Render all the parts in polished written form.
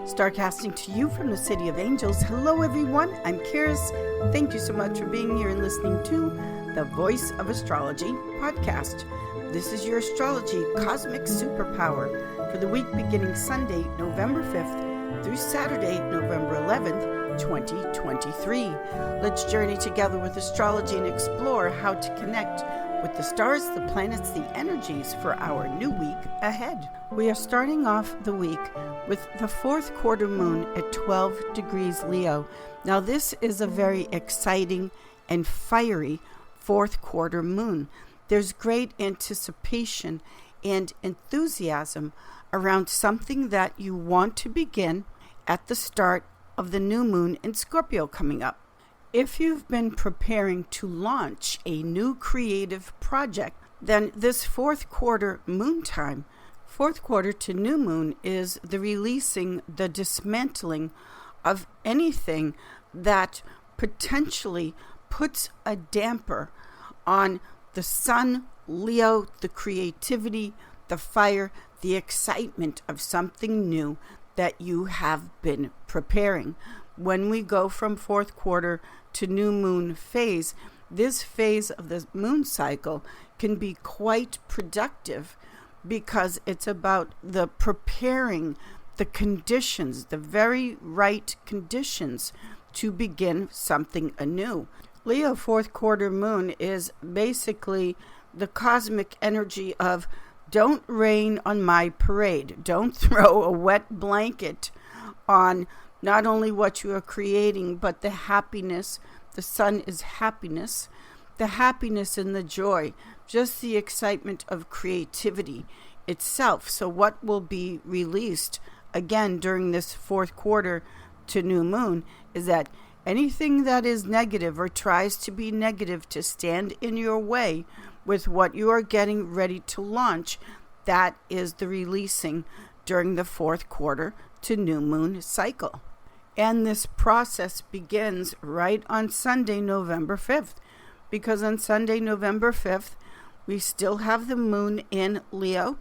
Starcasting to you from the City of Angels. Hello, everyone. I'm Kiris. Thank you so much for being here and listening to the Voice of Astrology podcast. This is your astrology cosmic superpower for the week beginning Sunday, November 5th through Saturday, November 11th, 2023. Let's journey together with astrology and explore how to connect with the stars, the planets, the energies for our new week ahead. We are starting off the week with the fourth quarter moon at 12 degrees Leo. Now, this is a very exciting and fiery fourth quarter moon. There's great anticipation and enthusiasm around something that you want to begin at the start of the new moon in Scorpio coming up. If you've been preparing to launch a new creative project, then this fourth quarter moon time, fourth quarter to new moon, is the releasing, the dismantling of anything that potentially puts a damper on the sun, Leo, the creativity, the fire, the excitement of something new that you have been preparing. When we go from fourth quarter to new moon phase, this phase of the moon cycle can be quite productive because it's about the preparing the conditions, the very right conditions to begin something anew. Leo fourth quarter moon is basically the cosmic energy of don't rain on my parade. Don't throw a wet blanket on not only what you are creating, but the happiness. The sun is happiness, the happiness and the joy, just the excitement of creativity itself. So what will be released again during this fourth quarter to new moon is that anything that is negative or tries to be negative to stand in your way with what you are getting ready to launch, that is the releasing during the fourth quarter to new moon cycle. And this process begins right on Sunday, November 5th, because on Sunday, November 5th, we still have the moon in Leo,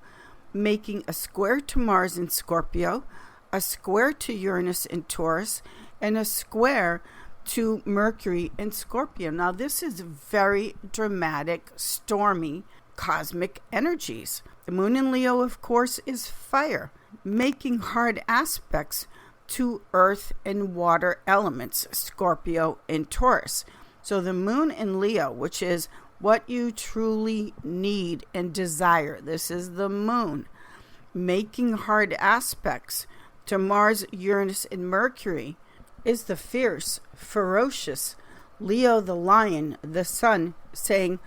making a square to Mars in Scorpio, a square to Uranus in Taurus, and a square to Mercury in Scorpio. Now, this is very dramatic, stormy, cosmic energies. The moon in Leo, of course, is fire, making hard aspects to earth and water elements, Scorpio and Taurus. So the moon in Leo, which is what you truly need and desire, this is the moon, making hard aspects to Mars, Uranus, and Mercury, is the fierce, ferocious Leo the lion, the sun, saying,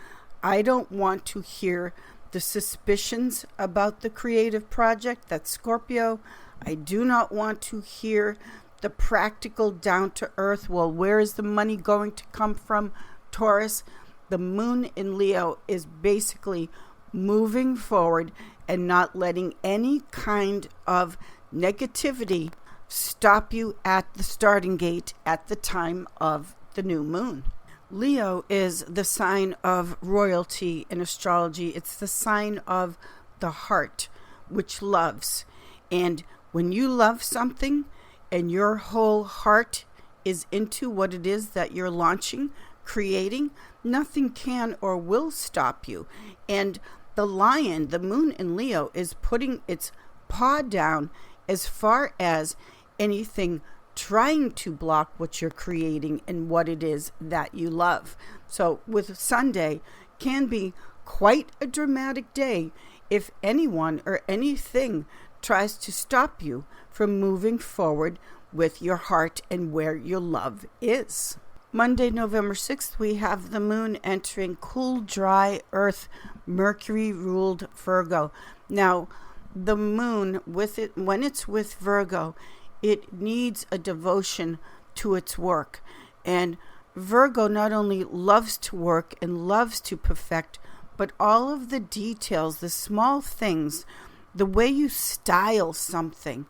I don't want to hear the suspicions about the creative project. That's Scorpio. I do not want to hear the practical down to earth. Well, where is the money going to come from? Taurus. The moon in Leo is basically moving forward and not letting any kind of negativity stop you at the starting gate at the time of the new moon. Leo is the sign of royalty in astrology. It's the sign of the heart, which loves. And when you love something and your whole heart is into what it is that you're launching, creating, nothing can or will stop you. And the lion, the moon in Leo, is putting its paw down as far as anything trying to block what you're creating and what it is that you love. So with Sunday can be quite a dramatic day if anyone or anything tries to stop you from moving forward with your heart and where your love is. Monday, November 6th, we have the moon entering cool, dry earth, Mercury-ruled Virgo. Now, the moon, when it's with Virgo, it needs a devotion to its work. And Virgo not only loves to work and loves to perfect, but all of the details, the small things, the way you style something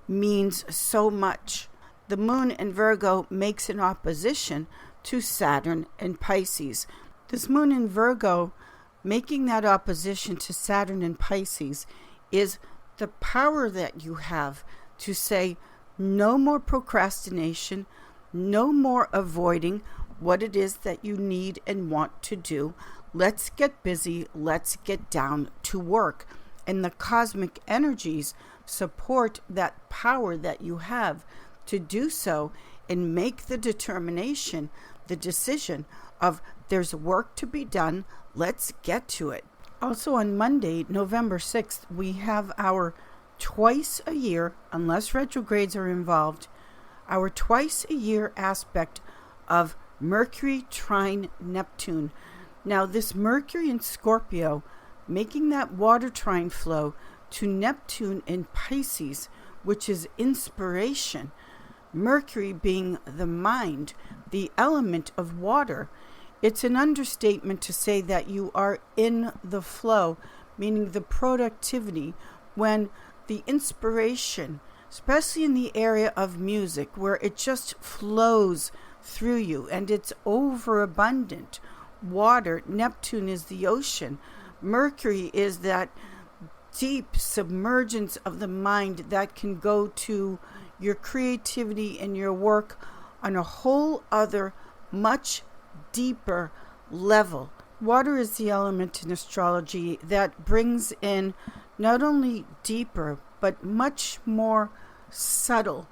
means so much. The moon in Virgo makes an opposition to Saturn and Pisces. This moon in Virgo, making that opposition to Saturn and Pisces, is the power that you have to say, No more procrastination, no more avoiding what it is that you need and want to do. Let's get busy, let's get down to work. And the cosmic energies support that power that you have to do so and make the determination, the decision of there's work to be done, let's get to it. Also on Monday, November 6th, we have our twice a year, unless retrogrades are involved, our twice a year aspect of Mercury trine Neptune. Now this Mercury in Scorpio, making that water trine flow to Neptune in Pisces, which is inspiration. Mercury being the mind, the element of water. It's an understatement to say that you are in the flow, meaning the productivity, when the inspiration, especially in the area of music, where it just flows through you and it's overabundant. Water, Neptune is the ocean. Mercury is that deep submergence of the mind that can go to your creativity and your work on a whole other, much deeper level. Water is the element in astrology that brings in not only deeper, but much more subtle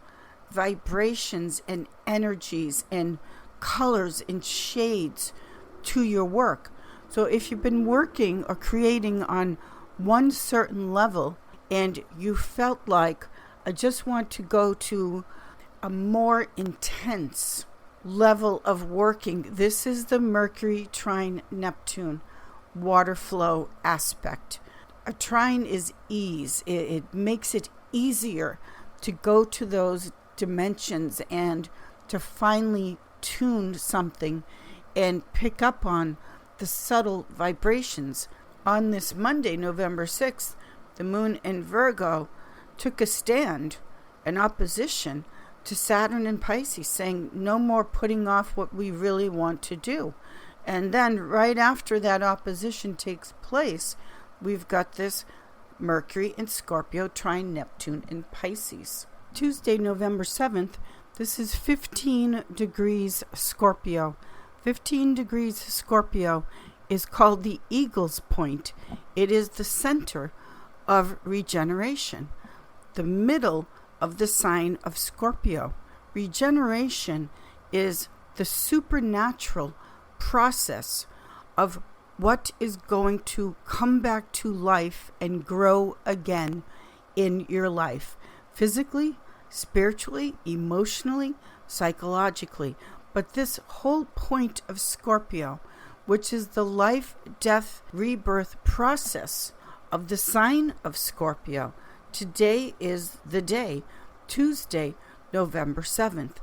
vibrations and energies and colors and shades to your work. So if you've been working or creating on one certain level and you felt like, I just want to go to a more intense level of working, this is the Mercury trine Neptune water flow aspect. A trine is ease. It makes it easier to go to those dimensions and to finally tune something and pick up on the subtle vibrations. On this Monday, November 6th, the moon in Virgo took a stand, an opposition to Saturn in Pisces, saying no more putting off what we really want to do. And then right after that opposition takes place, we've got this Mercury in Scorpio trine Neptune in Pisces. Tuesday, November 7th, this is 15 degrees Scorpio. 15 degrees Scorpio is called the Eagle's Point. It is the center of regeneration, the middle of the sign of Scorpio. Regeneration is the supernatural process of what is going to come back to life and grow again in your life, physically, spiritually, emotionally, psychologically. But this whole point of Scorpio, which is the life, death, rebirth process of the sign of Scorpio, today is the day, Tuesday, November 7th.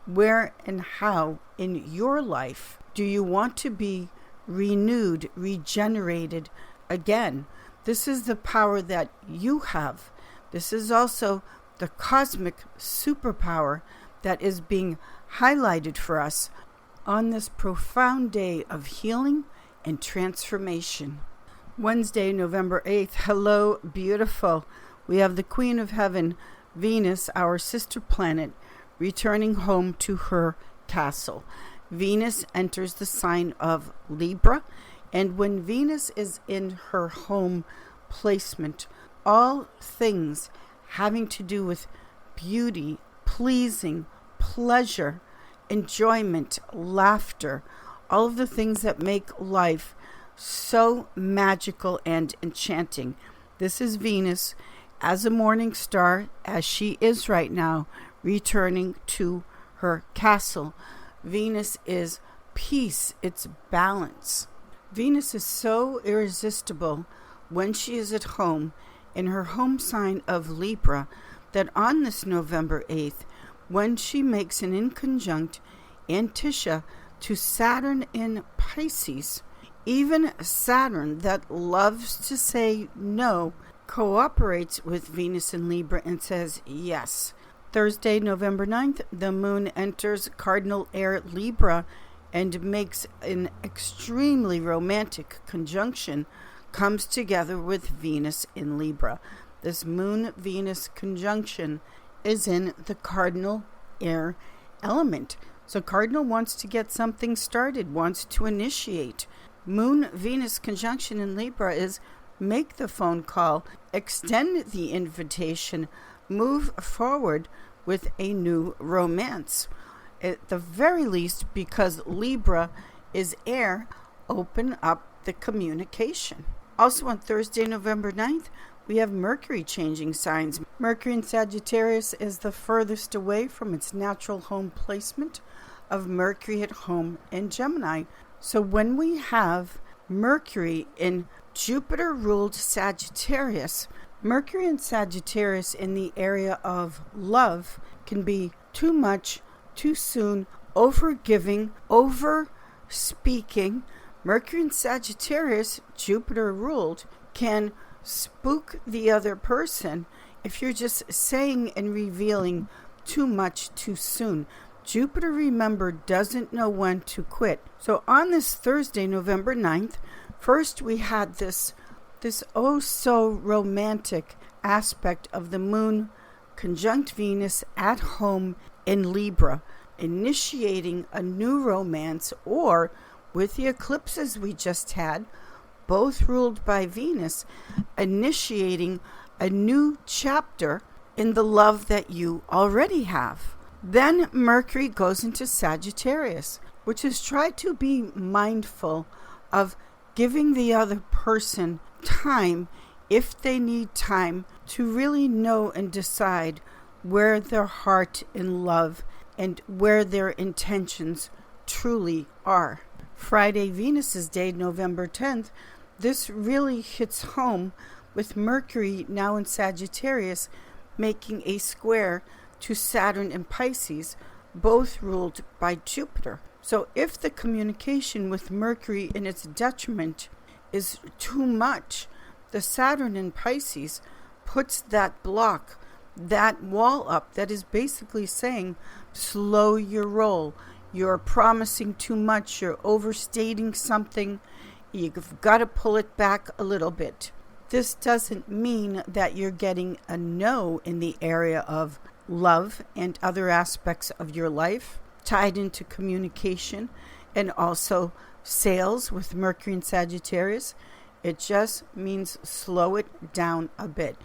Where and how in your life do you want to be renewed, regenerated again? This is the power that you have. This is also the cosmic superpower that is being highlighted for us on this profound day of healing and transformation. Wednesday, November 8th. Hello, beautiful. We have the Queen of Heaven, Venus, our sister planet, returning home to her castle. Venus enters the sign of Libra, and when Venus is in her home placement, all things having to do with beauty, pleasing, pleasure, enjoyment, laughter, all of the things that make life so magical and enchanting. This is Venus as a morning star, as she is right now, returning to her castle. Venus is peace, it's balance. Venus is so irresistible when she is at home in her home sign of Libra that on this November 8th, when she makes an inconjunct Antisha to Saturn in Pisces, even Saturn that loves to say no cooperates with Venus in Libra and says yes. Thursday, November 9th, the moon enters cardinal air Libra and makes an extremely romantic conjunction, comes together with Venus in Libra. This moon-Venus conjunction is in the cardinal air element. So cardinal wants to get something started, wants to initiate. Moon-Venus conjunction in Libra is make the phone call, extend the invitation, move forward with a new romance. At the very least, because Libra is air, open up the communication. Also on Thursday, November 9th, we have Mercury changing signs. Mercury in Sagittarius is the furthest away from its natural home placement of Mercury at home in Gemini. So when we have Mercury in Jupiter-ruled Sagittarius, Mercury in Sagittarius in the area of love can be too much, too soon, over-giving, over-speaking. Mercury in Sagittarius, Jupiter-ruled, can spook the other person if you're just saying and revealing too much too soon. Jupiter, remember, doesn't know when to quit. So on this Thursday, November 9th, first we had this oh so romantic aspect of the moon conjunct Venus at home in Libra, initiating a new romance, or with the eclipses we just had, both ruled by Venus, initiating a new chapter in the love that you already have. Then Mercury goes into Sagittarius, which is try to be mindful of giving the other person time, if they need time, to really know and decide where their heart in love and where their intentions truly are. Friday, Venus's Day, November 10th, this really hits home with Mercury now in Sagittarius making a square to Saturn and Pisces, both ruled by Jupiter. So if the communication with Mercury in its detriment is too much, the Saturn in Pisces puts that block, that wall up that is basically saying, slow your roll. You're promising too much. You're overstating something. You've got to pull it back a little bit. This doesn't mean that you're getting a no in the area of love and other aspects of your life tied into communication and also sales with Mercury and Sagittarius. It just means slow it down a bit.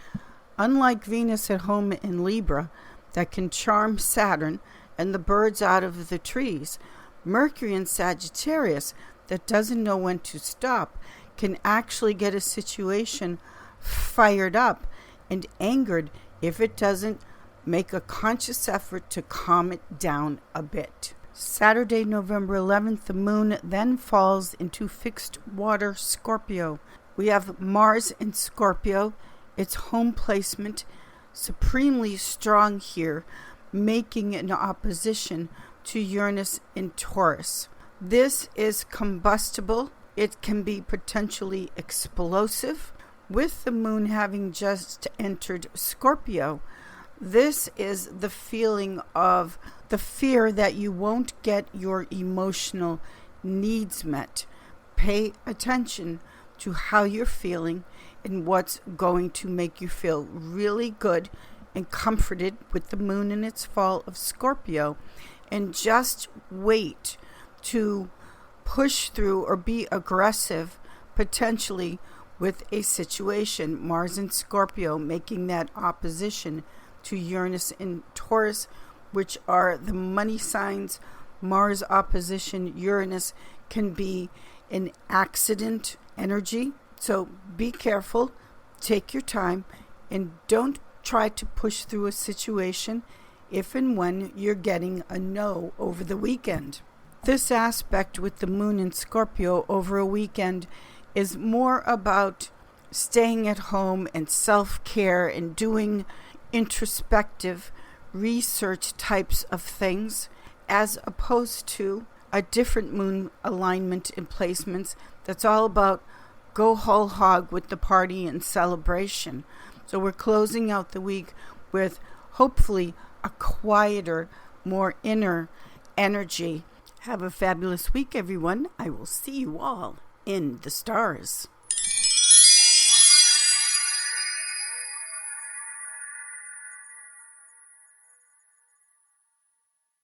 Unlike Venus at home in Libra that can charm Saturn and the birds out of the trees, Mercury in Sagittarius that doesn't know when to stop can actually get a situation fired up and angered if it doesn't make a conscious effort to calm it down a bit. Saturday, November 11th, the moon then falls into fixed water Scorpio. We have Mars in Scorpio, its home placement, supremely strong here, making an opposition to Uranus in Taurus. This is combustible. It can be potentially explosive. With the moon having just entered Scorpio, this is the feeling of the fear that you won't get your emotional needs met. Pay attention to how you're feeling and what's going to make you feel really good and comforted with the moon in its fall of Scorpio, and just wait to push through or be aggressive potentially with a situation. Mars in Scorpio making that opposition to Uranus in Taurus, which are the money signs. Mars opposition Uranus can be an accident energy. So be careful, take your time, and don't try to push through a situation if and when you're getting a no over the weekend. This aspect with the moon in Scorpio over a weekend is more about staying at home and self-care and doing introspective research types of things, as opposed to a different moon alignment and placements that's all about go whole hog with the party and celebration. So we're closing out the week with hopefully a quieter, more inner energy. Have a fabulous week, everyone. I will see you all in the stars.